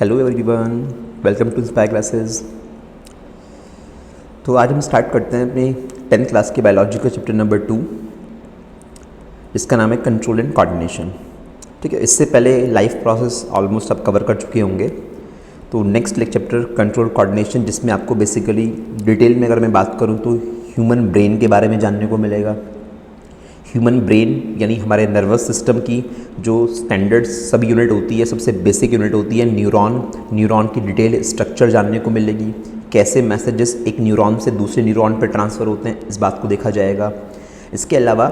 Hello everyone, welcome to inspire classes. तो आज हम स्टार्ट करते हैं अपनी 10th क्लास के बायोलॉजी का चैप्टर नंबर 2, जिसका नाम है कंट्रोल एंड कोऑर्डिनेशन। ठीक है, इससे पहले लाइफ प्रोसेस ऑलमोस्ट आप कवर कर चुके होंगे। तो नेक्स्ट चैप्टर कंट्रोल कोऑर्डिनेशन, जिसमें आपको बेसिकली डिटेल में अगर मैं बात करूँ तो ह्यूमन ब्रेन के बारे में जानने को मिलेगा। ह्यूमन ब्रेन यानी हमारे नर्वस सिस्टम की जो स्टैंडर्ड सब यूनिट होती है, सबसे बेसिक यूनिट होती है न्यूरॉन की डिटेल स्ट्रक्चर जानने को मिलेगी। कैसे मैसेजेस एक न्यूरॉन से दूसरे न्यूरॉन पर ट्रांसफ़र होते हैं, इस बात को देखा जाएगा। इसके अलावा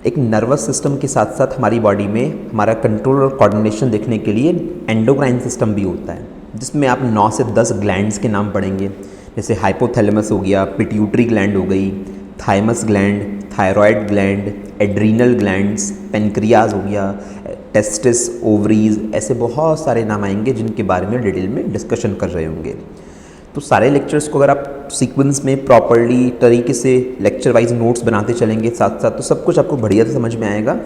एक नर्वस सिस्टम के साथ साथ हमारी बॉडी में हमारा कंट्रोल और कोऑर्डिनेशन देखने के लिए एंडोक्राइन सिस्टम भी होता है, जिसमें आप 9 से 10 ग्लैंड्स के नाम पढ़ेंगे। जैसे हाइपोथैलेमस हो गया, पिट्यूटरी ग्लैंड हो गई, thymus gland, thyroid gland, adrenal glands, pancreas हो गया, टेस्टिस, ओवरीज, ऐसे बहुत सारे नाम आएंगे जिनके बारे में डिटेल में डिस्कशन कर रहे होंगे। तो सारे लेक्चर्स को अगर आप सीक्वेंस में प्रॉपरली तरीके से लेक्चर वाइज नोट्स बनाते चलेंगे साथ साथ, तो सब कुछ आपको बढ़िया से समझ में आएगा।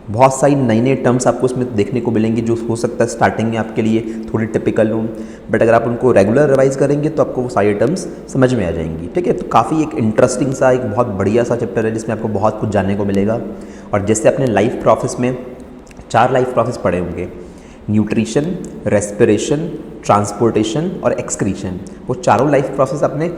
बहुत सारी नई टर्म्स आपको उसमें देखने को मिलेंगी जो हो सकता है स्टार्टिंग में आपके लिए थोड़ी टिपिकल हो, बट अगर आप उनको रेगुलर रिवाइज करेंगे तो आपको वो सारी टर्म्स समझ में आ जाएंगी। ठीक है, तो काफ़ी एक इंटरेस्टिंग सा, एक बहुत बढ़िया सा चैप्टर है जिसमें आपको बहुत कुछ जानने को मिलेगा। और जैसे अपने लाइफ प्रोसेस में 4 लाइफ प्रोसेस पढ़े होंगे, न्यूट्रिशन, रेस्पिरेशन, ट्रांसपोर्टेशन और एक्सक्रीशन। वो चारों लाइफ प्रोसेस आपने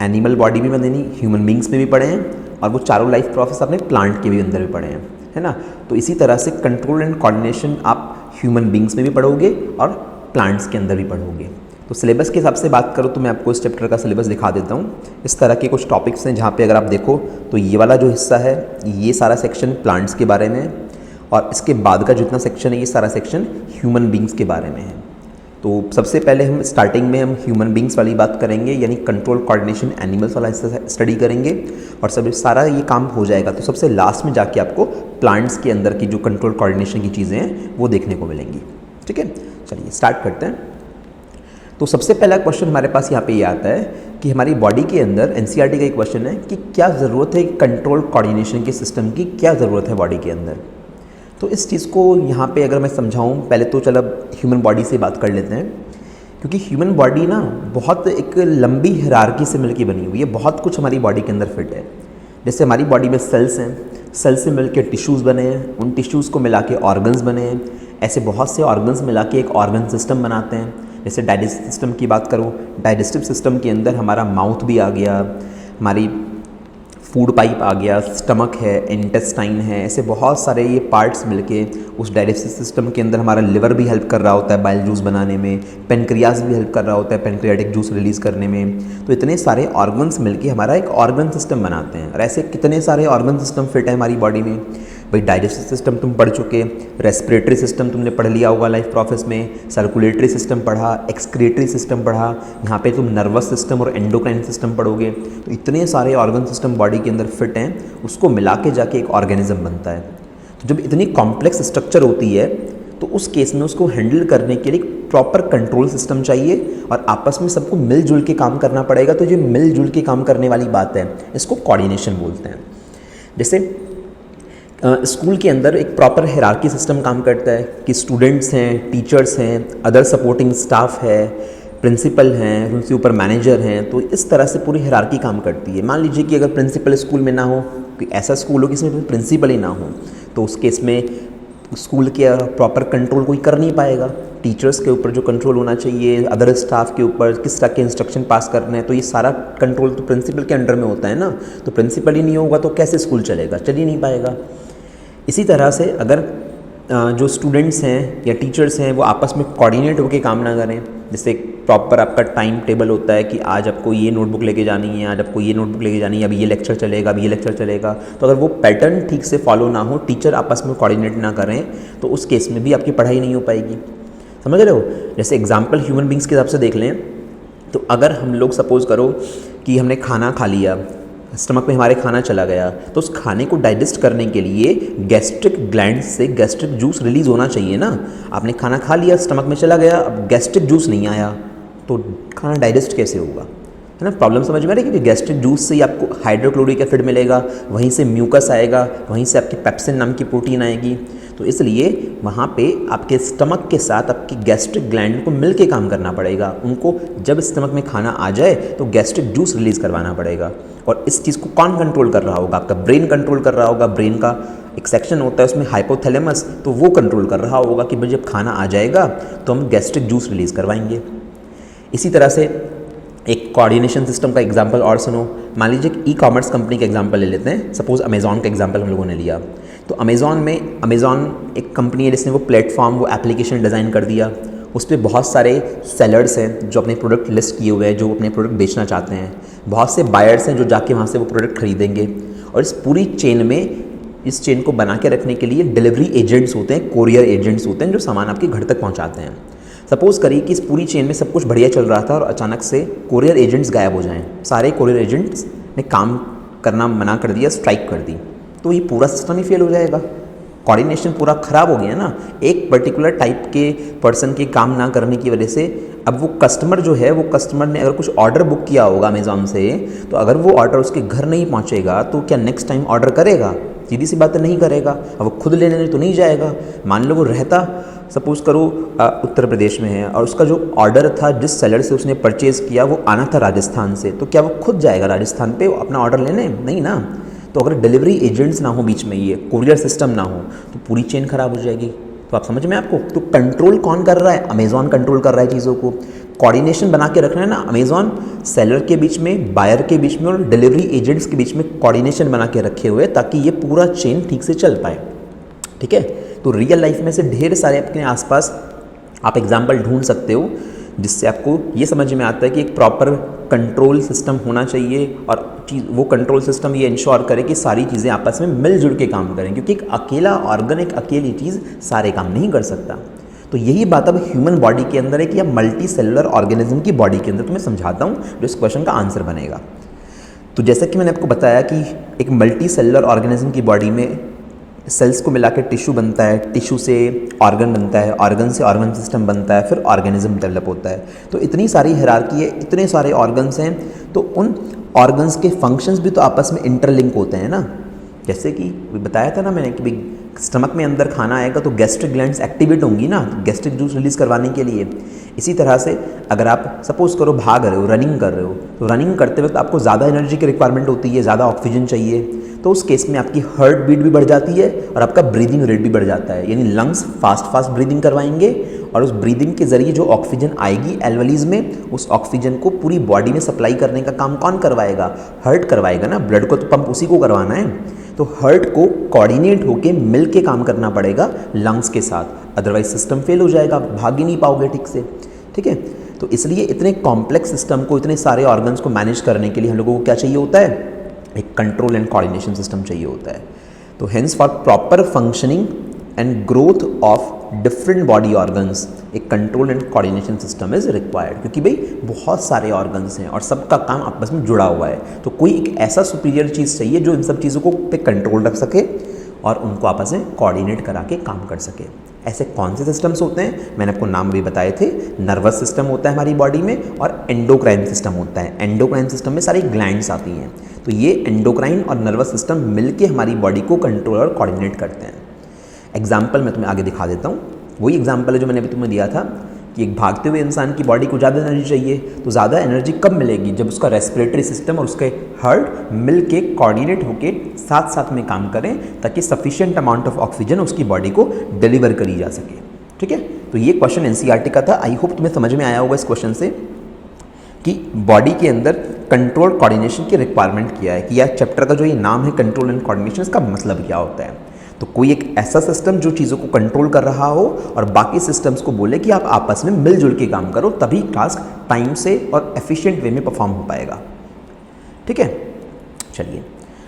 एनिमल बॉडी में बने, ह्यूमन बींग्स में भी पढ़े हैं, और वो चारों लाइफ प्रोसेस आपने प्लांट के भी अंदर भी पढ़े हैं, है ना। तो इसी तरह से कंट्रोल एंड कोऑर्डिनेशन आप ह्यूमन बींग्स में भी पढ़ोगे और प्लांट्स के अंदर भी पढ़ोगे। तो सिलेबस के हिसाब से बात करूँ तो मैं आपको इस चैप्टर का सिलेबस दिखा देता हूँ। इस तरह के कुछ टॉपिक्स हैं जहाँ पे अगर आप देखो तो ये वाला जो हिस्सा है, ये सारा सेक्शन प्लांट्स के बारे में है, और इसके बाद का जितना सेक्शन है ये सारा सेक्शन ह्यूमन बींग्स के बारे में है। तो सबसे पहले हम स्टार्टिंग में हम ह्यूमन बींग्स वाली बात करेंगे, यानी कंट्रोल कोऑर्डिनेशन एनिमल्स वाला हिस्सा स्टडी करेंगे, और सब सारा ये काम हो जाएगा तो सबसे लास्ट में जाके आपको प्लांट्स के अंदर की जो कंट्रोल कोऑर्डिनेशन की चीज़ें हैं वो देखने को मिलेंगी। ठीक है, चलिए स्टार्ट करते हैं। तो सबसे पहला क्वेश्चन हमारे पास यहाँ पे ये आता है कि हमारी बॉडी के अंदर एनसीईआरटी का एक क्वेश्चन है कि क्या ज़रूरत है कंट्रोल कोऑर्डिनेशन के सिस्टम की, क्या ज़रूरत है बॉडी के अंदर। तो इस चीज़ को यहाँ पे अगर मैं समझाऊँ, पहले तो चलो ह्यूमन बॉडी से बात कर लेते हैं, क्योंकि ह्यूमन बॉडी ना बहुत एक लंबी हायरार्की से मिलकर बनी हुई है। बहुत कुछ हमारी बॉडी के अंदर फिट है। जैसे हमारी बॉडी में सेल्स हैं, सेल से मिलकर टिश्यूज़ बने हैं, उन टिश्यूज़ को मिला के ऑर्गन्स बने हैं, ऐसे बहुत से ऑर्गन्स मिला के एक ऑर्गन सिस्टम बनाते हैं। जैसे डाइजेस्टिव सिस्टम की बात करूँ, डाइजेस्टिव सिस्टम के अंदर हमारा माउथ भी आ गया, हमारी फूड पाइप आ गया, स्टमक है, इंटेस्टाइन है, ऐसे बहुत सारे ये पार्ट्स मिलके उस डाइजेस्टिव सिस्टम के अंदर हमारा लिवर भी हेल्प कर रहा होता है बाइल जूस बनाने में, पेनक्रियाज भी हेल्प कर रहा होता है पेनक्रियाटिक जूस रिलीज़ करने में। तो इतने सारे ऑर्गन्स मिलके हमारा एक ऑर्गन सिस्टम बनाते हैं, और ऐसे कितने सारे ऑर्गन सिस्टम फिट है हमारी बॉडी में। भाई डाइजेस्टिव सिस्टम तुम पढ़ चुके, रेस्पिरेटरी सिस्टम तुमने पढ़ लिया होगा लाइफ प्रोसेस में, सर्कुलेटरी सिस्टम पढ़ा, एक्सक्रीटरी सिस्टम पढ़ा, यहाँ पे तुम नर्वस सिस्टम और एंडोक्राइन सिस्टम पढ़ोगे। तो इतने सारे ऑर्गन सिस्टम बॉडी के अंदर फिट हैं, उसको मिला के जाके एक ऑर्गेनिज्म बनता है। तो जब इतनी कॉम्प्लेक्स स्ट्रक्चर होती है तो उस केस में उसको हैंडल करने के लिए एक प्रॉपर कंट्रोल सिस्टम चाहिए, और आपस में सबको मिलजुल के काम करना पड़ेगा। तो ये मिलजुल के काम करने वाली बात है, इसको कोऑर्डिनेशन बोलते हैं। जैसे स्कूल के अंदर एक प्रॉपर हायरार्की सिस्टम काम करता है कि स्टूडेंट्स हैं, टीचर्स हैं, अदर सपोर्टिंग स्टाफ है, प्रिंसिपल हैं, उनसे ऊपर मैनेजर हैं। तो इस तरह से पूरी हायरार्की काम करती है। मान लीजिए कि अगर प्रिंसिपल स्कूल में ना हो, कोई ऐसा स्कूल हो कि इसमें प्रिंसिपल ही ना हो, तो उस केस में स्कूल के प्रॉपर कंट्रोल कोई कर नहीं पाएगा। टीचर्स के ऊपर जो कंट्रोल होना चाहिए, अदर स्टाफ के ऊपर किस तरह के इंस्ट्रक्शन पास करने हैं, तो ये सारा कंट्रोल तो प्रिंसिपल के अंडर में होता है ना। तो प्रिंसिपल ही नहीं होगा तो कैसे स्कूल चलेगा, चल ही नहीं पाएगा। इसी तरह से अगर जो स्टूडेंट्स हैं या टीचर्स हैं वो आपस में कोऑर्डिनेट होकर काम ना करें, जैसे प्रॉपर आपका टाइम टेबल होता है कि आज आपको ये नोटबुक लेके जानी है, आज आपको ये नोटबुक लेके जानी है, अभी ये लेक्चर चलेगा, अभी ये लेक्चर चलेगा, तो अगर वो पैटर्न ठीक से फॉलो ना हो, टीचर आपस में कोऑर्डिनेट ना करें, तो उस केस में भी आपकी पढ़ाई नहीं हो पाएगी। समझ रहे हो। जैसे एग्जाम्पल ह्यूमन बींग्स के हिसाब से देख लें, तो अगर हम लोग सपोज़ करो कि हमने खाना खा लिया, स्टमक में हमारे खाना चला गया, तो उस खाने को डाइजेस्ट करने के लिए गैस्ट्रिक ग्लैंड से गैस्ट्रिक जूस रिलीज़ होना चाहिए ना। आपने खाना खा लिया, स्टमक में चला गया, अब गैस्ट्रिक जूस नहीं आया तो खाना डाइजेस्ट कैसे होगा, है ना। प्रॉब्लम समझ में आ रही है कि गैस्ट्रिक जूस से ही आपको हाइड्रोक्लोरिक एसिड मिलेगा, वहीं से म्यूकस आएगा, वहीं से आपकी पेप्सिन नाम की प्रोटीन आएगी। तो इसलिए वहाँ पे आपके स्टमक के साथ आपकी गैस्ट्रिक ग्लैंड को मिल के काम करना पड़ेगा। उनको जब स्टमक में खाना आ जाए तो गैस्ट्रिक जूस रिलीज़ करवाना पड़ेगा। और इस चीज़ को कौन कंट्रोल कर रहा होगा? आपका ब्रेन कंट्रोल कर रहा होगा। ब्रेन का एक सेक्शन होता है उसमें हाइपोथैलेमस, तो वो कंट्रोल कर रहा होगा कि भाई जब खाना आ जाएगा तो हम गैस्ट्रिक जूस रिलीज़ करवाएंगे। इसी तरह से एक कोऑर्डिनेशन सिस्टम का एग्जांपल और सुनो। मान लीजिए कि ई कॉमर्स कंपनी का एग्जांपल ले लेते हैं। सपोज अमेज़ॉन का एग्जांपल हम लोगों ने लिया, तो अमेज़ॉन एक कंपनी है जिसने वो प्लेटफॉर्म, वो एप्लीकेशन डिज़ाइन कर दिया। उस पर बहुत सारे सेलर्स हैं जो अपने प्रोडक्ट लिस्ट किए हुए हैं, जो अपने प्रोडक्ट बेचना चाहते हैं। बहुत से बायर्स हैं जो जाके वहाँ से वो प्रोडक्ट खरीदेंगे। और इस पूरी चेन में, इस चेन को बना के रखने के लिए डिलीवरी एजेंट्स होते हैं, कोरियर एजेंट्स होते हैं जो सामान आपके घर तक पहुँचाते हैं। सपोज़ करिए कि इस पूरी चेन में सब कुछ बढ़िया चल रहा था और अचानक से कोरियर एजेंट्स गायब हो जाएं। सारे कोरियर एजेंट्स ने काम करना मना कर दिया, स्ट्राइक कर दी, तो ये पूरा सिस्टम ही फेल हो जाएगा। कोऑर्डिनेशन पूरा ख़राब हो गया ना। एक पर्टिकुलर टाइप के पर्सन के काम ना करने की वजह से अब वो कस्टमर जो है, वो कस्टमर ने अगर कुछ ऑर्डर बुक किया होगा अमेज़ॉन से, तो अगर वो ऑर्डर उसके घर नहीं पहुंचेगा तो क्या नेक्स्ट टाइम ऑर्डर करेगा? सीधी सी बात है, नहीं करेगा। अब वो खुद लेने तो नहीं जाएगा। मान लो वो रहता, सपोज़ करो उत्तर प्रदेश में है और उसका जो ऑर्डर था, जिस सेलर से उसने परचेज़ किया, वो आना था राजस्थान से, तो क्या वो खुद जाएगा राजस्थान पे अपना ऑर्डर लेने? नहीं ना। तो अगर डिलीवरी एजेंट्स ना हो बीच में, ये कोरियर सिस्टम ना हो, तो पूरी चेन खराब हो जाएगी। तो आप समझ में आपको? तो कंट्रोल कौन कर रहा है? अमेज़ॉन कंट्रोल कर रहा है चीज़ों को। कोऑर्डिनेशन बना के रखना है ना अमेज़ॉन, सेलर के बीच में, बायर के बीच में और डिलीवरी एजेंट्स के बीच में कोऑर्डिनेशन बना के रखे हुए, ताकि ये पूरा चेन ठीक से चल पाए। ठीक है? तो रियल लाइफ में से ढेर सारे अपने आसपास आप एग्जाम्पल ढूंढ सकते हो जिससे आपको ये समझ में आता है कि एक प्रॉपर कंट्रोल सिस्टम होना चाहिए और वो कंट्रोल सिस्टम ये इंश्योर करे कि सारी चीज़ें आपस में मिलजुल के काम करें, क्योंकि एक अकेला ऑर्गन, एक अकेली चीज़ सारे काम नहीं कर सकता। तो यही बात अब ह्यूमन बॉडी के अंदर है कि अब मल्टी सेलुलर ऑर्गेनिज्म की बॉडी के अंदर, तो मैं समझाता हूँ जो इस क्वेश्चन का आंसर बनेगा। तो जैसा कि मैंने आपको बताया कि एक मल्टी सेलुलर ऑर्गेनिज्म की बॉडी में सेल्स को मिला के टिश्यू बनता है, टिश्यू से ऑर्गन बनता है, ऑर्गन से ऑर्गन सिस्टम बनता है, फिर ऑर्गेनिज्म डेवलप होता है। तो इतनी सारी हायरार्की है, इतने सारे ऑर्गन्स हैं, तो उन ऑर्गन्स के फंक्शंस भी तो आपस में इंटरलिंक होते हैं ना। जैसे कि बताया था ना मैंने कि भाई स्टमक में अंदर खाना आएगा तो गैस्ट्रिक ग्लैंड्स एक्टिवेट होंगी ना, गैस्ट्रिक जूस रिलीज़ करवाने के लिए। इसी तरह से अगर आप सपोज़ करो भाग रहे हो, रनिंग कर रहे हो, तो रनिंग करते वक्त आपको ज़्यादा एनर्जी की रिक्वायरमेंट होती है, ज़्यादा ऑक्सीजन चाहिए, तो उस केस में आपकी हार्ट बीट भी बढ़ जाती है और आपका ब्रीदिंग रेट भी बढ़ जाता है। यानी लंग्स फास्ट ब्रीदिंग करवाएंगे और उस ब्रीदिंग के ज़रिए जो ऑक्सीजन आएगी एल्वेलीज में, उस ऑक्सीजन को पूरी बॉडी में सप्लाई करने का काम कौन करवाएगा? हार्ट करवाएगा ना। ब्लड को तो पंप उसी को करवाना है। तो हार्ट को कोऑर्डिनेट होके मिल के काम करना पड़ेगा लंग्स के साथ, अदरवाइज सिस्टम फेल हो जाएगा, भाग ही नहीं पाओगे ठीक से। ठीक है? तो इसलिए इतने कॉम्प्लेक्स सिस्टम को, इतने सारे ऑर्गन्स को मैनेज करने के लिए हम लोगों को क्या चाहिए होता है? एक कंट्रोल एंड कोऑर्डिनेशन सिस्टम चाहिए होता है। तो hence for proper functioning and growth of different body organs एक control and coordination system is required, क्योंकि भाई बहुत सारे ऑर्गन्स हैं और सबका काम आपस में जुड़ा हुआ है। तो कोई एक ऐसा सुपीरियर चीज़ चाहिए जो इन सब चीज़ों को पे कंट्रोल रख सके और उनको आपस में कोऑर्डिनेट करा के काम कर सके। ऐसे कौन से सिस्टम्स होते हैं? मैंने आपको नाम भी बताए थे। नर्वस सिस्टम होता है हमारी बॉडी में और एंडोक्राइन सिस्टम होता है। एंडोक्राइन सिस्टम में सारी ग्लैंड्स आती हैं। तो ये एंडोक्राइन और नर्वस सिस्टम मिलके हमारी बॉडी को कंट्रोल और कोऑर्डिनेट करते हैं। एग्जाम्पल मैं तुम्हें आगे दिखा देता हूँ। वही एग्जाम्पल है जो मैंने अभी तुम्हें दिया था कि एक भागते हुए इंसान की बॉडी को ज़्यादा एनर्जी चाहिए। तो ज़्यादा एनर्जी कब मिलेगी? जब उसका रेस्पिरेटरी सिस्टम और उसके हार्ट मिल के कोऑर्डिनेट होके साथ साथ में काम करें, ताकि सफिशिएंट अमाउंट ऑफ ऑक्सीजन उसकी बॉडी को डिलीवर करी जा सके। ठीक है? तो ये क्वेश्चन एनसीईआरटी का था। आई होप तुम्हें समझ में आया होगा इस क्वेश्चन से कि बॉडी के अंदर कंट्रोल कोऑर्डिनेशन की रिक्वायरमेंट क्या है, कि यह चैप्टर का जो ये नाम है कंट्रोल एंड कोऑर्डिनेशन, इसका मतलब क्या होता है। तो कोई एक ऐसा सिस्टम जो चीज़ों को कंट्रोल कर रहा हो और बाकी सिस्टम्स को बोले कि आप आपस में मिलजुल के काम करो, तभी टास्क टाइम से और एफिशिएंट वे में परफॉर्म हो पाएगा। ठीक है? चलिए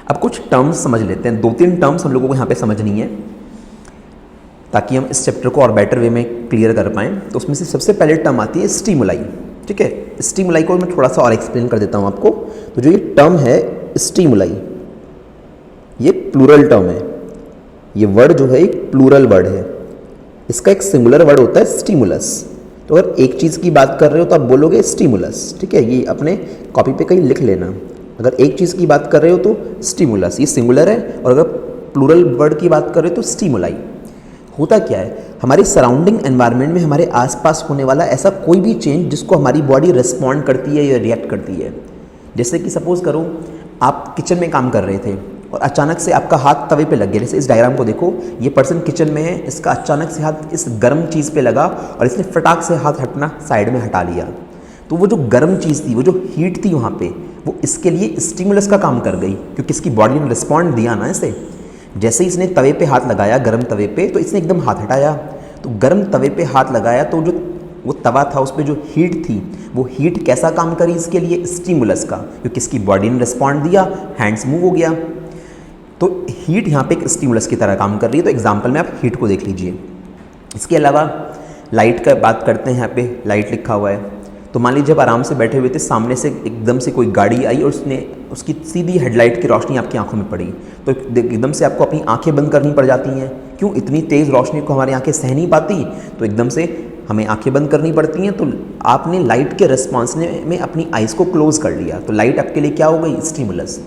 अब कुछ टर्म्स समझ लेते हैं। 2-3 टर्म्स हम लोगों को यहाँ पे समझनी है ताकि हम इस चैप्टर को और बेटर वे में क्लियर कर पाएँ। तो उसमें से सबसे पहले टर्म आती है स्टिमुलाई। ठीक है? स्टिमुलाई को मैं थोड़ा सा और एक्सप्लेन कर देता हूँ आपको। तो जो ये टर्म है स्टिमुलाई, ये प्लूरल टर्म है। ये वर्ड जो है एक प्लूरल वर्ड है। इसका एक सिंगुलर वर्ड होता है स्टिमुलस। तो अगर एक चीज़ की बात कर रहे हो तो आप बोलोगे स्टिमुलस। ठीक है? ये अपने कॉपी पे कहीं लिख लेना। अगर एक चीज़ की बात कर रहे हो तो स्टिमुलस, ये सिंगुलर है, और अगर प्लूरल वर्ड की बात कर रहे हो तो स्टिमुलाई। होता क्या है, हमारे सराउंडिंग एनवायरनमेंट में हमारे आसपास होने वाला ऐसा कोई भी चेंज जिसको हमारी बॉडी रिस्पॉन्ड करती है या रिएक्ट करती है। जैसे कि सपोज करो आप किचन में काम कर रहे थे और अचानक से आपका हाथ तवे पे लग गया। जैसे इस डायग्राम को देखो, ये पर्सन किचन में है, इसका अचानक से हाथ इस गर्म चीज़ पे लगा और इसने फटाक से हाथ हटना साइड में हटा लिया। तो वो जो गर्म चीज़ थी, वो जो हीट थी वहाँ पे, वो इसके लिए स्टिमुलस का काम कर गई, क्योंकि इसकी बॉडी ने रिस्पॉन्ड दिया ना इसे। जैसे ही इसने तवे पे हाथ लगाया, गर्म तवे पे, तो इसने एकदम हाथ हटाया। तो गर्म तवे पे हाथ लगाया तो जो वो तवा था उस पर जो हीट थी, वो हीट कैसा काम करी इसके लिए, स्टिमुलस का, क्योंकि इसकी बॉडी ने रिस्पॉन्ड दिया, हैंड्स मूव हो गया। तो हीट यहाँ पे एक स्टिमुलस की तरह काम कर रही है। तो एग्जाम्पल में आप हीट को देख लीजिए। इसके अलावा लाइट का बात करते हैं, यहाँ पे लाइट लिखा हुआ है। तो मान लीजिए जब आराम से बैठे हुए थे, सामने से एकदम से कोई गाड़ी आई और उसने उसकी सीधी हेडलाइट की रोशनी आपकी आंखों में पड़ी, तो एकदम से आपको अपनी आंखें बंद करनी पड़ जाती हैं। क्यों? इतनी तेज़ रोशनी को हमारी आंखें सह नहीं पाती, तो एकदम से हमें आंखें बंद करनी पड़ती हैं। तो आपने लाइट के रिस्पॉन्स में अपनी आइज़ को क्लोज कर लिया, तो लाइट आपके लिए क्या हो गई, स्टिमुलस।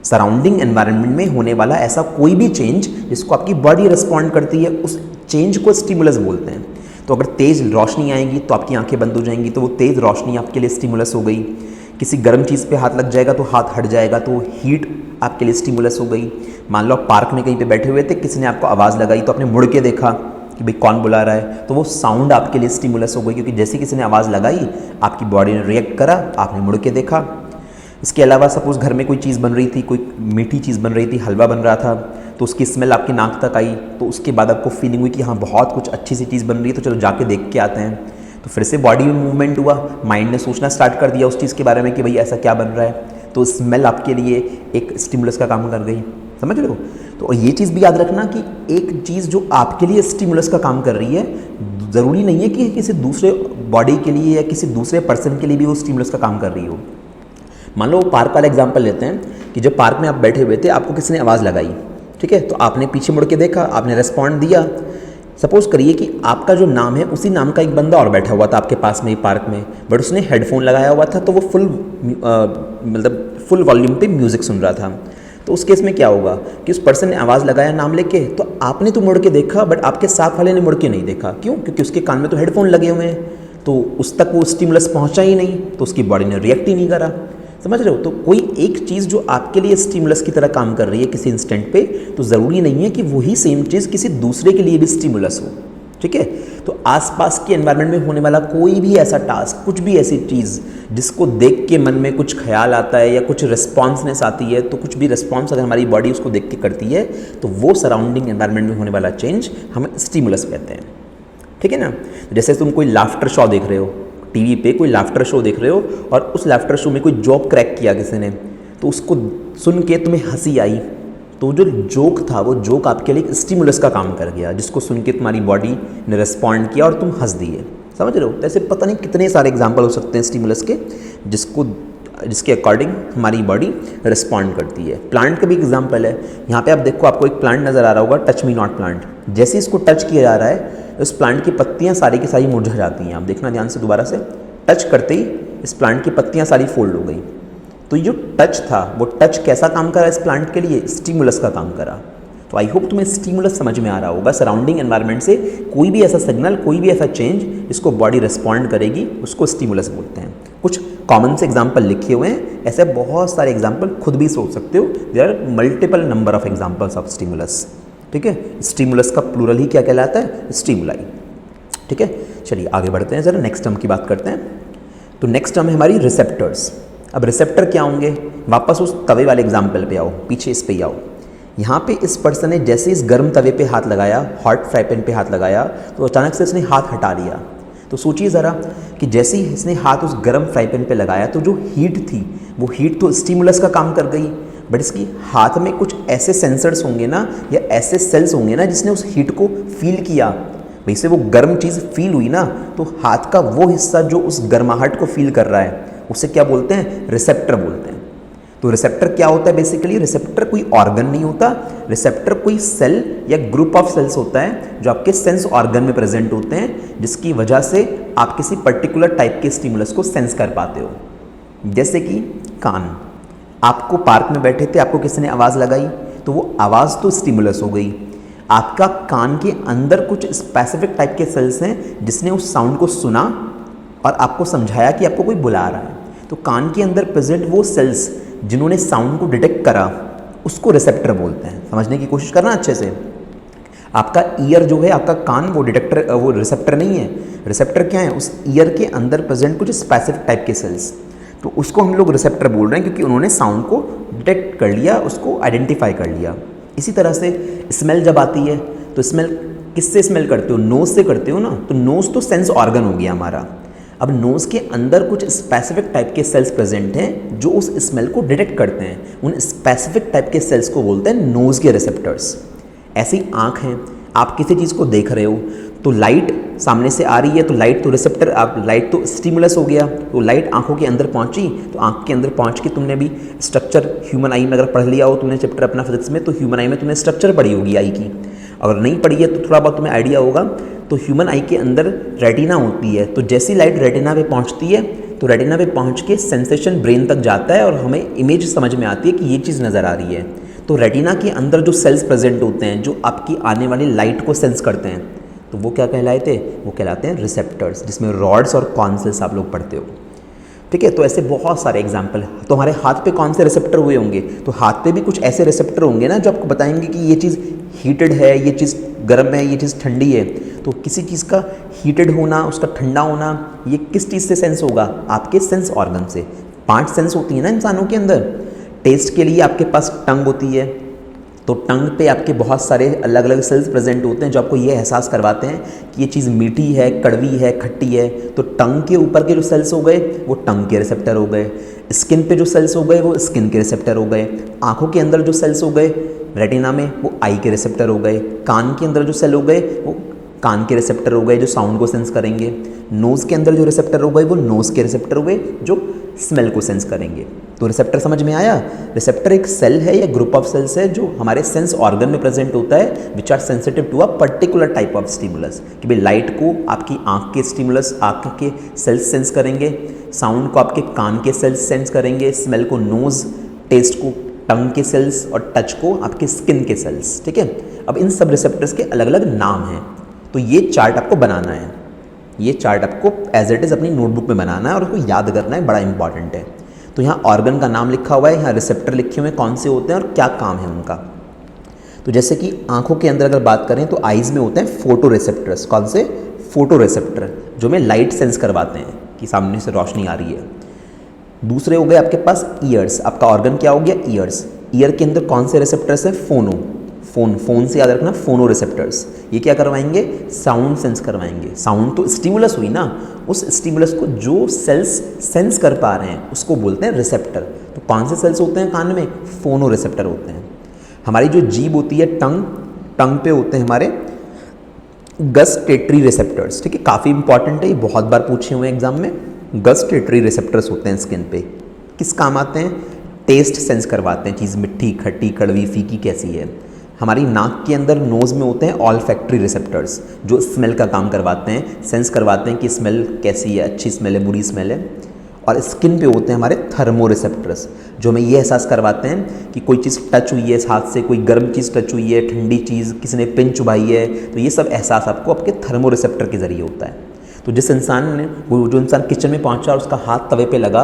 सराउंडिंग एनवायरनमेंट में होने वाला ऐसा कोई भी चेंज जिसको आपकी बॉडी रिस्पॉन्ड करती है, उस चेंज को स्टिमुलस बोलते हैं। तो अगर तेज़ रोशनी आएगी तो आपकी आंखें बंद हो जाएंगी, तो वो तेज़ रोशनी आपके लिए स्टिमुलस हो गई। किसी गर्म चीज़ पे हाथ लग जाएगा तो हाथ हट जाएगा, तो वो हीट आपके लिए स्टिमुलस हो गई। मान लो आप पार्क में कहीं पे बैठे हुए थे, किसी ने आपको आवाज़ लगाई तो आपने मुड़ के देखा कि भाई कौन बुला रहा है, तो वो साउंड आपके लिए स्टिमुलस हो गई, क्योंकि जैसे किसी ने आवाज़ लगाई आपकी बॉडी ने रिएक्ट करा, आपने मुड़ के देखा। इसके अलावा सपोज़ घर में कोई चीज़ बन रही थी, कोई मीठी चीज़ बन रही थी, हलवा बन रहा था, तो उसकी स्मेल आपकी नाक तक आई, तो उसके बाद आपको फीलिंग हुई कि हाँ बहुत कुछ अच्छी सी चीज़ बन रही है, तो चलो जाके देख के आते हैं। तो फिर से बॉडी में मूवमेंट हुआ, माइंड ने सोचना स्टार्ट कर दिया उस चीज़ के बारे में कि भाई ऐसा क्या बन रहा है, तो स्मेल आपके लिए एक स्टिमुलस का काम कर गई। समझ रहे हो? तो ये चीज़ भी याद रखना कि एक चीज़ जो आपके लिए स्टिमुलस का काम कर रही है, ज़रूरी नहीं है कि किसी दूसरे बॉडी के लिए या किसी दूसरे पर्सन के लिए भी वो स्टिमुलस का काम कर रही हो। मान लो पार्क वाला एग्जांपल लेते हैं कि जब पार्क में आप बैठे हुए थे, आपको किसी ने आवाज़ लगाई, ठीक है, तो आपने पीछे मुड़ के देखा, आपने रिस्पॉन्ड दिया। सपोज़ करिए कि आपका जो नाम है, उसी नाम का एक बंदा और बैठा हुआ था आपके पास में ही पार्क में, बट उसने हेडफोन लगाया हुआ था, तो वो मतलब फुल वॉल्यूम पे म्यूज़िक सुन रहा था। तो उस केस में क्या होगा कि उस पर्सन ने आवाज़ लगाया नाम लेके, तो आपने तो मुड़ के देखा, बट आपके साथ वाले ने मुड़ के नहीं देखा। क्यों? क्योंकि उसके कान में तो हेडफोन लगे हुए हैं, तो उस तक वो स्टिमुलस पहुंचा ही नहीं, तो उसकी बॉडी ने रिएक्ट ही नहीं करा। समझ रहे हो? तो कोई एक चीज़ जो आपके लिए स्टिमुलस की तरह काम कर रही है किसी इंस्टेंट पे, तो ज़रूरी नहीं है कि वही सेम चीज़ किसी दूसरे के लिए भी स्टिमुलस हो। ठीक है? तो आसपास के एनवायरनमेंट में होने वाला कोई भी ऐसा टास्क, कुछ भी ऐसी चीज़ जिसको देख के मन में कुछ ख्याल आता है या कुछ रिस्पॉन्सनेस आती है, तो कुछ भी रिस्पॉन्स अगर हमारी बॉडी उसको देख के करती है, तो वो सराउंडिंग एनवायरनमेंट में होने वाला चेंज हम स्टिमुलस कहते हैं। ठीक है ना? जैसे तुम कोई लाफ्टर शो देख रहे हो, टीवी पे कोई लाफ्टर शो देख रहे हो, और उस लाफ्टर शो में कोई जोक क्रैक किया किसी ने, तो उसको सुन के तुम्हें हंसी आई, तो जो जोक था वो जोक आपके लिए स्टिमुलस का काम कर गया, जिसको सुन के तुम्हारी बॉडी ने रिस्पॉन्ड किया और तुम हंस दिए। समझ रहे हो? तो ऐसे पता नहीं कितने सारे एग्जाम्पल हो सकते हैं स्टिमुलस के, जिसके अकॉर्डिंग हमारी बॉडी रिस्पॉन्ड करती है। प्लांट का भी एग्जाम्पल है। यहाँ पे आप देखो, आपको एक प्लांट नज़र आ रहा होगा, टच मी नॉट प्लांट। जैसे इसको टच किया जा रहा है, उस प्लांट की पत्तियाँ सारी की सारी मुरझा जाती हैं। आप देखना ध्यान से, दोबारा से टच करते ही इस प्लांट की पत्तियाँ सारी फोल्ड हो गई। तो जो टच था, वो टच कैसा काम करा इस प्लांट के लिए? स्टिमुलस का काम करा। तो आई होप तुम्हें स्टिमुलस समझ में आ रहा होगा। सराउंडिंग एनवायरनमेंट से कोई भी ऐसा सिग्नल, कोई भी ऐसा चेंज जिसको बॉडी रिस्पॉन्ड करेगी, उसको स्टिमुलस बोलते हैं। कुछ कॉमन से एग्जाम्पल लिखे हुए हैं, ऐसे बहुत सारे एग्जाम्पल खुद भी सोच सकते हो। There are multiple number of examples of stimulus. ठीक है? स्टिमुलस का प्लूरल ही क्या कहलाता है? स्टिमुलाई। ठीक है? चलिए आगे बढ़ते हैं, ज़रा नेक्स्ट टर्म की बात करते हैं। तो नेक्स्ट टर्म है हमारी रिसेप्टर्स। अब रिसेप्टर क्या होंगे? वापस उस तवे वाले एग्जाम्पल पे आओ, पीछे इस पे ही आओ। यहाँ पे इस पर्सन ने जैसे इस गर्म तवे पे हाथ लगाया, हॉट फ्राई पैन पे हाथ लगाया, तो अचानक से इसने हाथ हटा लिया। तो सोचिए ज़रा कि जैसे ही इसने हाथ उस गर्म फ्राई पैन पे लगाया, तो जो हीट थी, वो हीट तो स्टिमुलस का काम कर गई, बट इसकी हाथ में कुछ ऐसे सेंसर्स होंगे ना, या ऐसे सेल्स होंगे ना, जिसने उस हीट को फील किया। वैसे वो गर्म चीज़ फील हुई ना, तो हाथ का वो हिस्सा जो उस गर्माहट को फील कर रहा है, उसे क्या बोलते हैं? रिसेप्टर बोलते हैं। तो रिसेप्टर क्या होता है? बेसिकली रिसेप्टर कोई ऑर्गन नहीं होता, रिसेप्टर कोई सेल या ग्रुप ऑफ सेल्स होता है जो आपके सेंस ऑर्गन में प्रेजेंट होते हैं, जिसकी वजह से आप किसी पर्टिकुलर टाइप के स्टिमुलस को सेंस कर पाते हो। जैसे कि कान, आपको पार्क में बैठे थे, आपको किसी ने आवाज़ लगाई, तो वो आवाज़ तो स्टिमुलस हो गई। आपका कान के अंदर कुछ स्पेसिफिक टाइप के सेल्स हैं जिसने उस साउंड को सुना और आपको समझाया कि आपको कोई बुला रहा है। तो कान के अंदर प्रेजेंट वो सेल्स जिन्होंने साउंड को डिटेक्ट करा उसको रिसेप्टर बोलते हैं। समझने की कोशिश करना अच्छे से। आपका ईयर जो है, आपका कान, वो डिटेक्टर, वो रिसेप्टर नहीं है। रिसेप्टर क्या है? उस ईयर के अंदर प्रेजेंट कुछ स्पेसिफिक टाइप के सेल्स, तो उसको हम लोग रिसेप्टर बोल रहे हैं क्योंकि उन्होंने साउंड को डिटेक्ट कर लिया, उसको आइडेंटिफाई कर लिया। इसी तरह से स्मेल जब आती है तो स्मेल किससे स्मेल करते हो? नोज़ से करते हो ना। तो नोज़ तो सेंस ऑर्गन हो गया हमारा। अब नोज़ के अंदर कुछ स्पेसिफिक टाइप के सेल्स प्रेजेंट हैं जो उस स्मेल को डिटेक्ट करते हैं। उन स्पेसिफिक टाइप के सेल्स को बोलते हैं नोज़ के रिसेप्टर्स। ऐसी आँख हैं, आप किसी चीज़ को देख रहे हो तो लाइट सामने से आ रही है, तो लाइट तो रिसेप्टर, आप लाइट तो स्टिमुलस हो गया, तो लाइट आंखों के अंदर पहुंची, तो आंख के अंदर पहुंच के तुमने भी स्ट्रक्चर ह्यूमन आई में अगर पढ़ लिया हो तुमने चैप्टर अपना फिजिक्स में, तो ह्यूमन आई में तुमने स्ट्रक्चर पढ़ी होगी आई की। अगर नहीं पढ़ी है तो थोड़ा बहुत तुम्हें आइडिया होगा। तो ह्यूमन आई के अंदर रेटिना होती है, तो जैसी लाइट रेटिना पे पहुँचती है तो रेटिना पे पहुँच के सेंसेशन ब्रेन तक जाता है और हमें इमेज समझ में आती है कि ये चीज़ नज़र आ रही है। तो रेटिना के अंदर जो सेल्स प्रेजेंट होते हैं जो आपकी आने वाली लाइट को सेंस करते हैं, तो वो क्या कहलाए थे? वो कहलाते हैं रिसेप्टर्स, जिसमें रॉड्स और कॉन सेल्स आप लोग पढ़ते हो। ठीक है, तो ऐसे बहुत सारे एग्जाम्पल। तो हमारे हाथ पे कौन से रिसेप्टर हुए होंगे? तो हाथ पे भी कुछ ऐसे रिसेप्टर होंगे ना जो आपको बताएंगे कि ये चीज़ हीटेड है, ये चीज़ गर्म है, ये चीज़ ठंडी है। तो किसी चीज़ का हीटेड होना, उसका ठंडा होना, ये किस चीज़ से सेंस होगा? आपके सेंस ऑर्गन से। 5 सेंस होती है ना इंसानों के अंदर। टेस्ट के लिए आपके पास टंग होती है, तो टंग पे आपके बहुत सारे अलग अलग सेल्स प्रेजेंट होते हैं जो आपको ये एहसास करवाते हैं कि ये चीज़ मीठी है, कड़वी है, खट्टी है। तो टंग के ऊपर के जो सेल्स हो गए वो टंग के रिसेप्टर हो गए। स्किन पे जो सेल्स हो गए वो स्किन के रिसेप्टर हो गए। आँखों के अंदर जो सेल्स हो गए रेटिना में वो आई के रिसेप्टर हो गए। कान के अंदर जो सेल हो गए वो कान के रिसेप्टर हो गए जो साउंड को सेंस करेंगे। नोज़ के अंदर जो रिसेप्टर हो गए वो नोज़ के रिसेप्टर हो गए जो स्मेल को सेंस करेंगे। तो रिसेप्टर समझ में आया? रिसेप्टर एक सेल है या ग्रुप ऑफ सेल्स है जो हमारे सेंस ऑर्गन में प्रेजेंट होता है, which are sensitive to a particular type of stimulus. कि भाई लाइट को आपकी आँख के स्टिमुलस, आँख के सेल्स सेंस करेंगे, साउंड को आपके कान के सेल्स सेंस करेंगे, स्मेल को नोज़, टेस्ट को टंग के सेल्स और टच को आपके स्किन के सेल्स। ठीक है, अब इन सब रिसेप्टर्स के अलग अलग नाम हैं। तो ये चार्ट आपको बनाना है, ये चार्ट आपको एज इट इज़ अपनी नोटबुक में बनाना है और उसको याद करना है, बड़ा इंपॉर्टेंट है। तो यहाँ ऑर्गन का नाम लिखा हुआ है, यहाँ रिसेप्टर लिखे हुए हैं कौन से होते हैं और क्या काम है उनका। तो जैसे कि आंखों के अंदर अगर बात करें तो आइज़ में होते हैं फोटो रिसेप्टर्स। कौन से? फोटो रिसेप्टर, जो हमें लाइट सेंस करवाते हैं कि सामने से रोशनी आ रही है। दूसरे हो गए आपके पास ईयर्स। आपका ऑर्गन क्या हो गया? ईयर्स। ईयर के अंदर कौन से रिसेप्टर्स हैं? फोनो, फोन से याद रखना, फोनो रिसेप्टर्स। ये क्या करवाएंगे? साउंड सेंस करवाएंगे। साउंड तो स्टिमुलस हुई ना, उस स्टिमुलस को जो सेल्स सेंस कर पा रहे हैं उसको बोलते हैं रिसेप्टर। तो कौन से सेल्स होते हैं कान में? फोनो रिसेप्टर होते हैं। हमारी जो जीभ होती है टंग, टंग पे होते हैं हमारे गस्टेटरी रिसेप्टर्स। ठीक है, काफ़ी इंपॉर्टेंट है, ये बहुत बार पूछे हुए हैं एग्जाम में। गस्टेटरी रिसेप्टर्स होते हैं स्किन पे, किस काम आते हैं? टेस्ट सेंस करवाते हैं, चीज़ मिट्टी, खट्टी, कड़वी, फीकी कैसी है। हमारी नाक के अंदर नोज़ में होते हैं ऑल्फैक्टरी रिसेप्टर्स जो स्मेल का काम करवाते हैं, सेंस करवाते हैं कि स्मेल कैसी है, अच्छी स्मेल है, बुरी स्मेल है। और स्किन पे होते हैं हमारे थर्मो रिसेप्टर्स जो हमें ये एहसास करवाते हैं कि कोई चीज़ टच हुई है हाथ से, कोई गर्म चीज़ टच हुई है, ठंडी चीज़, किसी ने पिन चुभाई है। तो ये सब एहसास आपको आपके थर्मो रिसेप्टर के ज़रिए होता है। तो जिस इंसान ने, वो जो इंसान किचन में पहुंचा और उसका हाथ तवे पे लगा,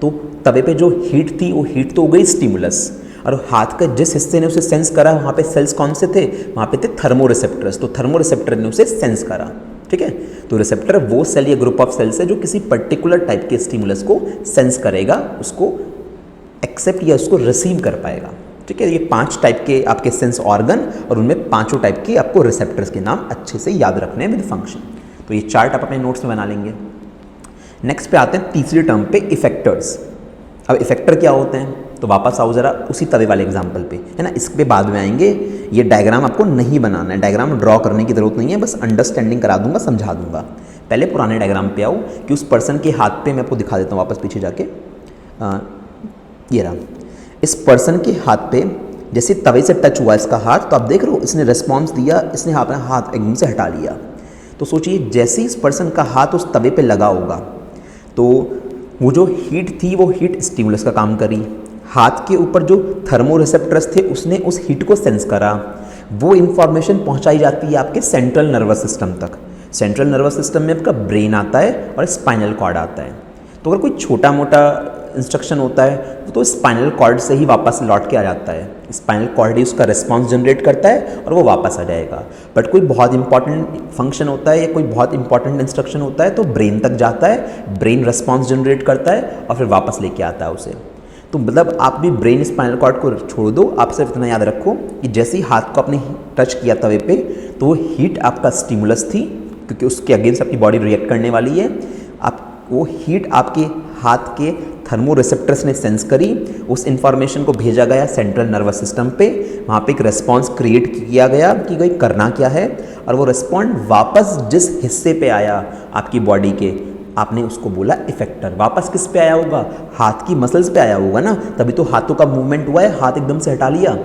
तो तवे पे जो हीट थी वो हीट तो हो गई स्टिमुलस, और हाथ का जिस हिस्से ने उसे सेंस करा वहाँ पे सेल्स कौन से थे? वहाँ पे थे थर्मो रिसेप्टर्स। तो थर्मो रिसेप्टर ने उसे सेंस करा। ठीक है, तो रिसेप्टर वो सेल या ग्रुप ऑफ सेल्स है जो किसी पर्टिकुलर टाइप के स्टिमुलस को सेंस करेगा, उसको एक्सेप्ट या उसको रिसीव कर पाएगा। ठीक है, ये 5 टाइप के आपके सेंस ऑर्गन और उनमें 5 टाइप के आपको रिसेप्टर्स के नाम अच्छे से याद रखने हैं विद फंक्शन। तो ये चार्ट आप अपने नोट्स में बना लेंगे। नेक्स्ट पे आते हैं तीसरी टर्म पे, इफेक्टर्स। अब इफेक्टर क्या होते हैं? तो वापस आओ जरा उसी तवे वाले एग्जाम्पल पे, है ना, इस पे बाद में आएंगे। ये डायग्राम आपको नहीं बनाना है, डायग्राम ड्रॉ करने की जरूरत नहीं है, बस अंडरस्टैंडिंग करा दूंगा, समझा दूंगा। पहले पुराने डायग्राम पे आओ कि उस पर्सन के हाथ पे मैं आपको दिखा देता हूँ वापस पीछे जाके। ये रहा, इस पर्सन के हाथ पे जैसे तवे से टच हुआ इसका हाथ, तो आप देख रहे हो इसने रिस्पॉन्स दिया, इसने अपना हाथ एकदम से हटा लिया। तो सोचिए जैसे ही इस पर्सन का हाथ उस तवे पे लगा होगा तो वो जो हीट थी वो हीट स्टिमुलस का काम करी। हाथ के ऊपर जो थर्मो रिसेप्टर्स थे उसने उस हीट को सेंस करा। वो इन्फॉर्मेशन पहुंचाई जाती है आपके सेंट्रल नर्वस सिस्टम तक। सेंट्रल नर्वस सिस्टम में आपका ब्रेन आता है और स्पाइनल कॉर्ड आता है। तो अगर कोई छोटा मोटा इंस्ट्रक्शन होता है तो स्पाइनल कॉर्ड से ही वापस लौट के आ जाता है, स्पाइनल कॉर्ड ही उसका रिस्पॉन्स जनरेट करता है और वो वापस आ जाएगा। बट कोई बहुत इंपॉर्टेंट फंक्शन होता है या कोई बहुत इंपॉर्टेंट इंस्ट्रक्शन होता है तो ब्रेन तक जाता है, ब्रेन रिस्पॉन्स जनरेट करता है और फिर वापस लेके आता है उसे। तो मतलब आप भी ब्रेन स्पाइनल कॉर्ड को छोड़ दो, आप सिर्फ इतना याद रखो कि जैसे ही हाथ को आपने टच किया तवे पे तो वो हीट आपका स्टिमुलस थी, क्योंकि उसके अगेंस्ट आपकी बॉडी रिएक्ट करने वाली है। आप वो हीट आपके हाथ के थर्मो रिसेप्टर्स ने सेंस करी, उस इंफॉर्मेशन को भेजा गया सेंट्रल नर्वस सिस्टम पे, वहाँ पे एक रिस्पॉन्स क्रिएट किया गया कि भाई करना क्या है, और वो रिस्पॉन्ड वापस जिस हिस्से पे आया आपकी बॉडी के, आपने उसको बोला इफेक्टर। वापस किस पे आया होगा? हाथ की मसल्स पे आया होगा ना, तभी तो हाथों का मूवमेंट हुआ है, हाथ एकदम से हटा लिया।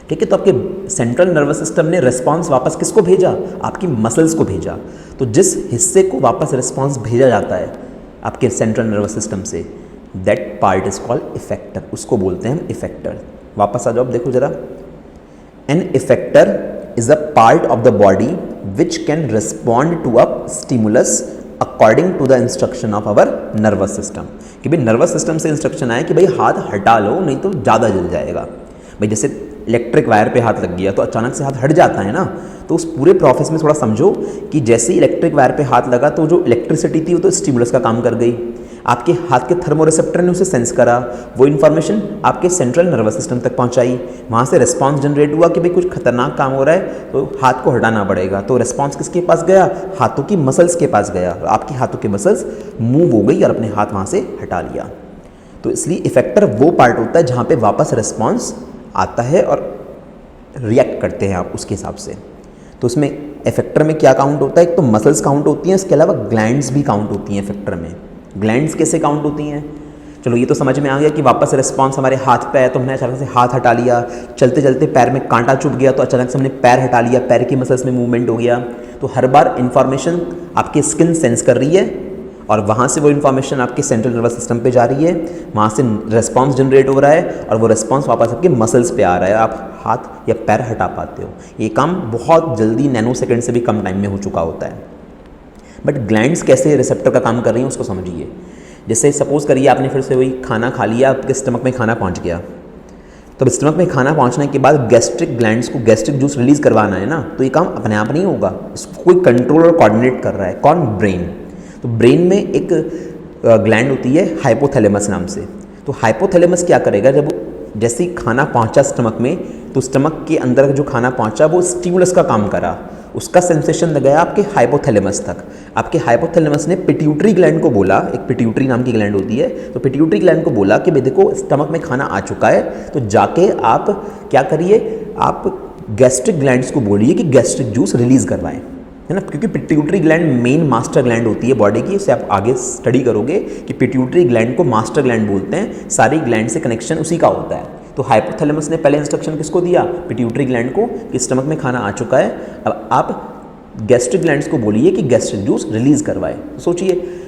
ठीक है, तो आपके सेंट्रल नर्वस सिस्टम ने रिस्पॉन्स वापस किसको भेजा? आपकी मसल्स को भेजा। तो जिस हिस्से को वापस रिस्पॉन्स भेजा जाता है आपके सेंट्रल नर्वस सिस्टम से, that part is called effector, उसको बोलते हैं हम इफेक्टर। वापस आ जाओ, देखो जरा। An effector is a part of the body which can respond to a stimulus according to the instruction of our nervous system. कि भाई नर्वस सिस्टम से इंस्ट्रक्शन आया कि भाई हाथ हटा लो नहीं तो ज़्यादा जल जाएगा। भाई जैसे इलेक्ट्रिक वायर पे हाथ लग गया तो अचानक से हाथ हट जाता है ना, तो उस पूरे प्रोसेस में थोड़ा समझो कि जैसे ही इलेक्ट्रिक वायर पे हाथ लगा तो जो इलेक्ट्रिसिटी थी वो तो स्टिमुलस का काम कर गई, आपके हाथ के थर्मोरिसेप्टर ने उसे सेंस करा, वो इन्फॉर्मेशन आपके सेंट्रल नर्वस सिस्टम तक पहुंचाई, वहाँ से रिस्पांस जनरेट हुआ कि भाई कुछ खतरनाक काम हो रहा है तो हाथ को हटाना पड़ेगा। तो रिस्पांस किसके पास गया? हाथों की मसल्स के पास गया, आपकी हाथों की मसल्स मूव हो गई और अपने हाथ वहाँ से हटा लिया। तो इसलिए इफेक्टर वो पार्ट होता है जहाँ पे वापस रिस्पांस आता है और रिएक्ट करते हैं आप उसके हिसाब से। तो उसमें इफेक्टर में क्या काउंट होता है? एक तो मसल्स काउंट होती हैं, इसके अलावा ग्लैंड्स भी काउंट होती हैं इफेक्टर में। ग्लैंड्स कैसे काउंट होती हैं? चलो ये तो समझ में आ गया कि वापस रिस्पांस हमारे हाथ पे आया तो हमने अचानक से हाथ हटा लिया, चलते चलते पैर में कांटा चुभ गया तो अचानक से हमने पैर हटा लिया, पैर की मसल्स में मूवमेंट हो गया। तो हर बार इंफॉर्मेशन आपकी स्किन सेंस कर रही है और वहाँ से वो इन्फॉर्मेशन आपके सेंट्रल नर्वस सिस्टम पे जा रही है, वहाँ से रिस्पांस जनरेट हो रहा है और वो रिस्पांस वापस आपके मसल्स पे आ रहा है, आप हाथ या पैर हटा पाते हो। ये काम बहुत जल्दी, नैनो सेकेंड से भी कम टाइम में हो चुका होता है। बट ग्लैंड्स कैसे रिसेप्टर का काम कर रही हैं उसको समझिए। जैसे सपोज करिए आपने फिर से वही खाना खा लिया, आपके स्टमक में खाना पहुँच गया, तो स्टमक में खाना पहुँचने के बाद गैस्ट्रिक ग्लैंड्स को गैस्ट्रिक जूस रिलीज़ करवाना है ना, तो ये काम अपने आप नहीं होगा, इसको कोई कंट्रोल और कोऑर्डिनेट कर रहा है। कौन? ब्रेन। तो ब्रेन में एक ग्लैंड होती है हाइपोथैलेमस नाम से। तो हाइपोथैलेमस क्या करेगा? जब जैसे ही खाना पहुंचा स्टमक में तो स्टमक के अंदर जो खाना पहुंचा वो स्टिमुलस का काम करा, उसका सेंसेशन लगाया आपके हाइपोथैलेमस तक। आपके हाइपोथैलेमस ने पिट्यूटरी ग्लैंड को बोला, एक पिट्यूटरी नाम की ग्लैंड होती है, तो पिट्यूटरी ग्लैंड को बोला कि भाई देखो स्टमक में खाना आ चुका है, तो जाके आप क्या करिए, आप गैस्ट्रिक ग्लैंड्स को बोलिए कि गैस्ट्रिक जूस रिलीज़ करवाएं, है ना। क्योंकि pituitary gland main master gland होती है बॉडी की, इसे आप आगे स्टडी करोगे कि पिट्यूटरी ग्लैंड को मास्टर ग्लैंड बोलते हैं, सारी ग्लैंड से कनेक्शन उसी का होता है। तो हाइपोथैलेमस ने पहले इंस्ट्रक्शन किसको दिया? पिट्यूटरी ग्लैंड को, कि स्टमक में खाना आ चुका है, अब आप गैस्ट्रिक ग्लैंड्स को बोलिए कि गैस्ट्रिक जूस रिलीज़ करवाए। तो सोचिए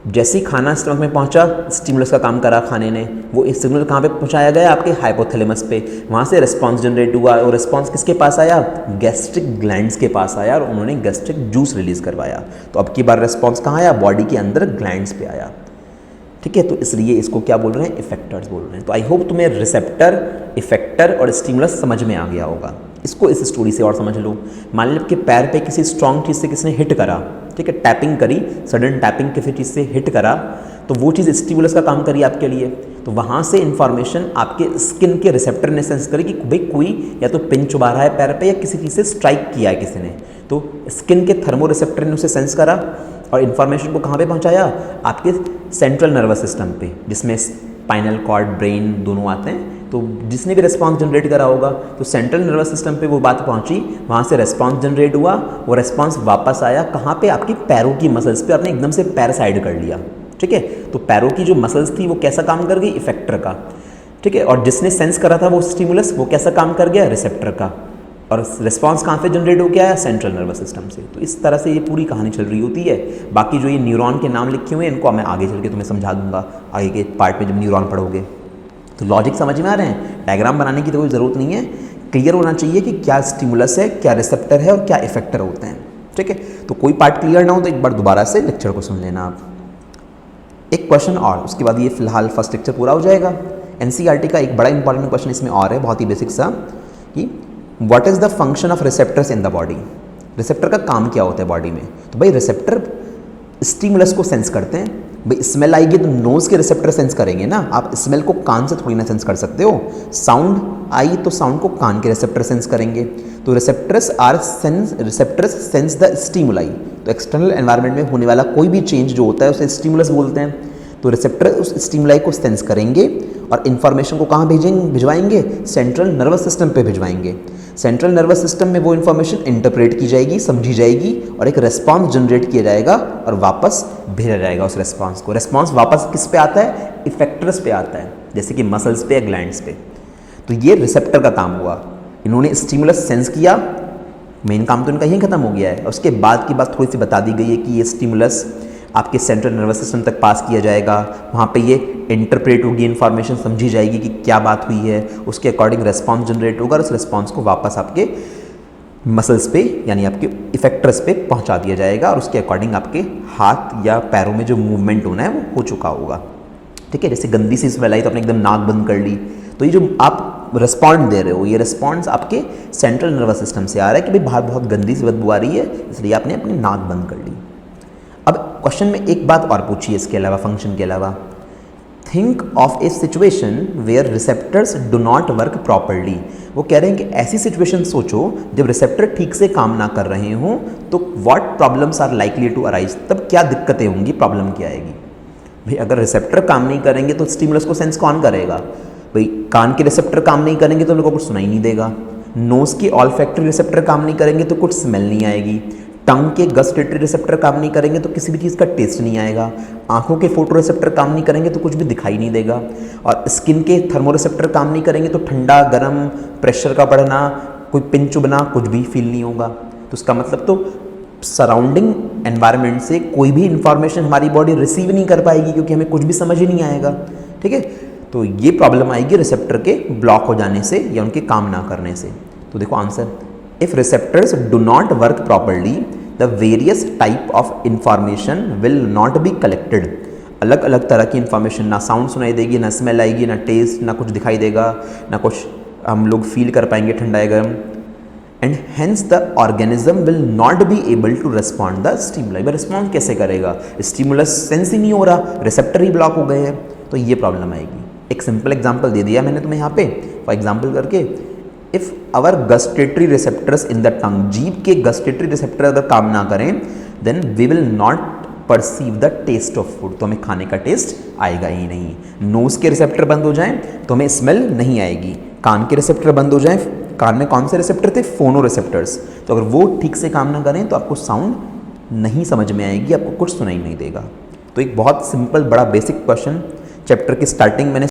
जैसे ही खाना स्टमक में पहुंचा, स्टिमुलस का काम करा खाने ने, वो इस सिग्नल कहाँ पे पहुंचाया गया? आपके हाइपोथैलेमस पे, वहाँ से रिस्पांस जनरेट हुआ और रिस्पांस किसके पास आया? गैस्ट्रिक ग्लैंड्स के पास आया और उन्होंने गैस्ट्रिक जूस रिलीज़ करवाया। तो अब की बार रिस्पांस कहाँ आया? बॉडी के अंदर ग्लैंड्स पे आया। ठीक है, तो इसलिए इसको क्या बोल रहे हैं? इफेक्टर्स बोल रहे हैं। तो आई होप तुम्हें रिसेप्टर, इफेक्टर और स्टिमुलस समझ में आ गया होगा। इसको इस स्टोरी से और समझ लो। मान लो कि पैर पे किसी स्ट्रॉन्ग चीज़ से किसने हिट करा, ठीक है, टैपिंग करी, सडन टैपिंग किसी चीज़ से हिट करा, तो वो चीज़ स्टिमुलस का काम करी आपके लिए। तो वहाँ से इन्फॉर्मेशन आपके स्किन के रिसेप्टर ने सेंस करी कि भाई कोई या तो पिन चुभा रहा है पैर पे या किसी चीज़ से स्ट्राइक किया है किसी ने। तो स्किन के थर्मो रिसेप्टर ने उसे सेंस करा और इन्फॉर्मेशन को कहाँ पे पहुँचाया? आपके सेंट्रल नर्वस सिस्टम पे, जिसमें स्पाइनल कॉर्ड, ब्रेन दोनों आते हैं। तो जिसने भी रिस्पांस जनरेट करा होगा, तो सेंट्रल नर्वस सिस्टम पे वो बात पहुंची, वहाँ से रिस्पांस जनरेट हुआ, वो रिस्पांस वापस आया कहाँ पे? आपकी पैरों की मसल्स पे, आपने एकदम से पैर साइड कर लिया। ठीक है, तो पैरों की जो मसल्स थी वो कैसा काम कर गई? इफेक्टर का। ठीक है, और जिसने सेंस करा था वो स्टिमुलस, वो कैसा काम कर गया? रिसेप्टर का। और रिस्पांस कहाँ से जनरेट होकर आया? सेंट्रल नर्वस सिस्टम से। तो इस तरह से ये पूरी कहानी चल रही होती है। बाकी जो ये न्यूरॉन के नाम लिखे हुए हैं इनको मैं आगे चल के तुम्हें समझा दूंगा, आगे के पार्ट में जब न्यूरॉन पढ़ोगे। तो लॉजिक समझ में आ रहे हैं? डायग्राम बनाने की तो कोई ज़रूरत नहीं है, क्लियर होना चाहिए कि क्या स्टिमुलस है, क्या रिसेप्टर है और क्या इफेक्टर होते हैं। ठीक है, तो कोई पार्ट क्लियर ना हो तो एक बार दोबारा से लेक्चर को सुन लेना आप। एक क्वेश्चन और, उसके बाद ये फिलहाल फर्स्ट लेक्चर पूरा हो जाएगा। एनसीईआरटी का एक बड़ा इंपॉर्टेंट क्वेश्चन इसमें और है, बहुत ही बेसिक सा, कि what is the function of receptors in the body. Receptor का काम क्या होता है बॉडी में? तो भाई रिसेप्टर स्टिमुलस को सेंस करते हैं। भाई स्मेल आएगी तो नोज़ के रिसेप्टर सेंस करेंगे ना, आप स्मेल को कान से थोड़ी ना सेंस कर सकते हो। साउंड आई तो साउंड को कान के रिसेप्टर सेंस करेंगे। तो रिसेप्टर्स सेंस द स्टिमुलाई। तो एक्सटर्नल एनवायरनमेंट में होने वाला कोई भी चेंज जो होता है उसे स्टिमुलस बोलते हैं। तो रिसेप्टर उस स्टिमुलाई को सेंस करेंगे और इन्फॉर्मेशन को कहाँ भिजवाएंगे? सेंट्रल नर्वस सिस्टम पे भिजवाएंगे। सेंट्रल नर्वस सिस्टम में वो इन्फॉर्मेशन इंटरप्रेट की जाएगी, समझी जाएगी और एक रेस्पॉन्स जनरेट किया जाएगा और वापस भेजा जाएगा उस रेस्पॉन्स को। रेस्पॉन्स वापस किस पे आता है? इफेक्टर्स पे आता है, जैसे कि मसल्स पे या ग्लैंड्स पे। तो ये रिसेप्टर का काम हुआ। इन्होंने स्टिमुलस सेंस किया, मेन काम तो इनका यही खत्म हो गया है। और उसके बाद की बात थोड़ी सी बता दी गई है कि ये स्टिमुलस आपके सेंट्रल नर्वस सिस्टम तक पास किया जाएगा, वहाँ पे ये इंटरप्रेट होगी, इन्फॉर्मेशन समझी जाएगी कि क्या बात हुई है, उसके अकॉर्डिंग रेस्पॉन्स जनरेट होगा और उस रेस्पॉन्स को वापस आपके मसल्स पे यानी आपके इफेक्टर्स पे पहुँचा दिया जाएगा और उसके अकॉर्डिंग आपके हाथ या पैरों में जो मूवमेंट होना है वो हो चुका होगा। ठीक है, जैसे गंदी सी स्मेल आई तो आपने एकदम नाक बंद कर ली, तो ये जो आप रिस्पॉन्ड दे रहे हो, ये रिस्पॉन्स आपके सेंट्रल नर्वस सिस्टम से आ रहा है कि भाई बाहर बहुत गंदी सी बदबू आ रही है, इसलिए आपने अपनी नाक बंद कर ली। अब क्वेश्चन में एक बात और पूछी है इसके अलावा, फंक्शन के अलावा, think of a situation where receptors do not work properly. वो कह रहे हैं कि ऐसी सिचुएशन सोचो जब रिसेप्टर ठीक से काम ना कर रहे हों, तो what problems are likely to arise, तब क्या दिक्कतें होंगी, प्रॉब्लम क्या आएगी। भाई अगर रिसेप्टर काम नहीं करेंगे तो स्टिमुलस को सेंस कौन करेगा? भाई कान के रिसेप्टर काम नहीं करेंगे तो लोगों को कुछ सुनाई नहीं देगा, नोज़ के ऑल्फैक्टरी रिसेप्टर काम नहीं करेंगे तो कुछ स्मेल नहीं आएगी, टंग के गस्टेटरी रिसेप्टर काम नहीं करेंगे तो किसी भी चीज़ का टेस्ट नहीं आएगा, आंखों के फोटो रिसेप्टर काम नहीं करेंगे तो कुछ भी दिखाई नहीं देगा, और स्किन के थर्मो रिसेप्टर काम नहीं करेंगे तो ठंडा गर्म, प्रेशर का बढ़ना, कोई पिन चुभना, कुछ भी फील नहीं होगा। तो इसका मतलब तो सराउंडिंग एनवायरनमेंट से कोई भी इंफॉर्मेशन हमारी बॉडी रिसीव नहीं कर पाएगी क्योंकि हमें कुछ भी समझ ही नहीं आएगा। ठीक है, तो ये प्रॉब्लम आएगी रिसेप्टर के ब्लॉक हो जाने से या उनके काम ना करने से। तो देखो answer, if receptors do not work properly the various type of information will not be collected. अलग अलग तरह की इंफॉर्मेशन, ना साउंड सुनाई देगी, ना स्मेल आएगी, ना टेस्ट, ना कुछ दिखाई देगा, ना कुछ हम लोग फील कर पाएंगे ठंडा या गर्म। And hence the organism will not be able to respond the stimuli. वह रिस्पॉन्ड कैसे करेगा? स्टिमुलस सेंस ही नहीं हो रहा, रिसेप्टर ही ब्लॉक हो गए हैं, तो ये प्रॉब्लम आएगी। एक सिंपल एग्जांपल दे दिया मैंने तुम्हें यहाँ पे फॉर एग्जांपल करके, if our gustatory receptors in the tongue, जीभ के गस्टेटरी रिसेप्टर अगर काम ना करें, then we will not perceive the taste of food, तो हमें खाने का टेस्ट आएगा ही नहीं। नोज़ के रिसेप्टर बंद हो जाएं तो हमें स्मेल नहीं आएगी, कान के रिसेप्टर बंद हो जाएं, कान में कौन से रिसेप्टर थे? फोनो रिसेप्टर्स, तो अगर वो ठीक से काम ना करें तो आपको साउंड नहीं समझ में आएगी, आपको कुछ सुनाई नहीं देगा। तो एक बहुत सिंपल बड़ा बेसिक क्वेश्चन चैप्टर की स्टार्टिंग मैंने